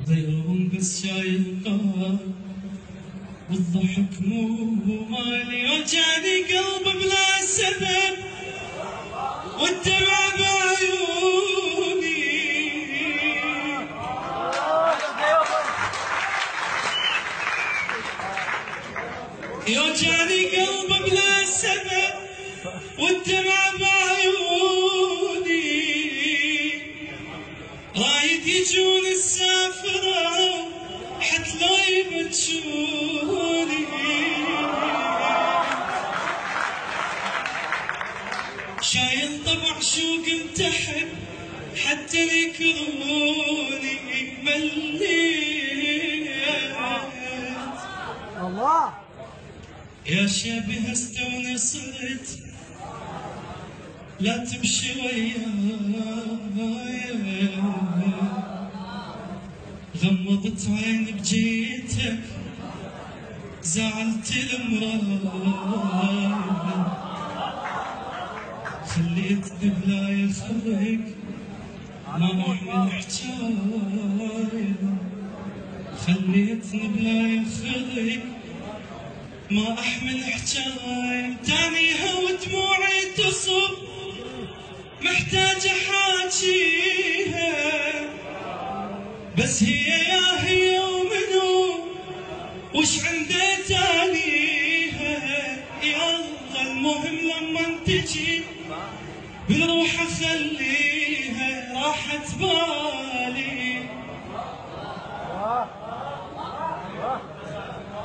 يوم بس شايل قهر والضحك مو مالي، وجعني قلبي بلا سبب والدمع بعيوني، يوجعني قلبي بلا سبب والدمع بعيوني، رايد يجون السافرة حتى لو يبتشوني، شايل طبع شوق انتحب حتى يكرهوني، مليت الله يا شبه استوني صرت لا تمشي وياي، غمضت عيني بجيتك زعلت المراي، خليتني بلا يخرج ما احمل حجاي، خليتني بلا يخرج ما احمل حجاي، تانيها ودموعي تصب محتاجة حاجيها، بس هي يا هي ومنو وش عنده تانيها، يلا المهم لما تجي بالروح اخليها راحت بالي،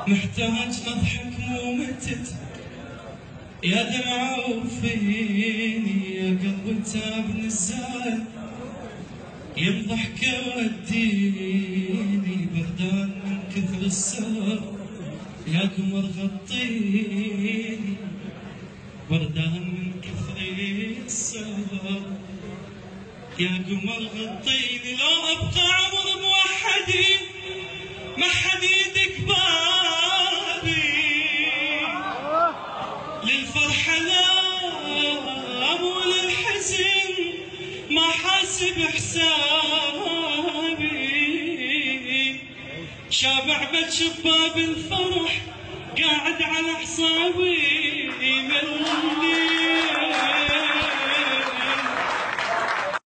محتاج اضحك مو متت يا دمعة وفيني، يا قلبي تاب نزال يا بضحكة وديني، بردان من كثر السهر يا قمر غطيني، بردان من كثر السهر يا قمر غطيني، لو ابقى عمر موحدين ما حد يدق بابي، للفرحة لا وللحزن ما حاسب حسابي، شابع بشباب الفرح قاعد على حسابي، ملي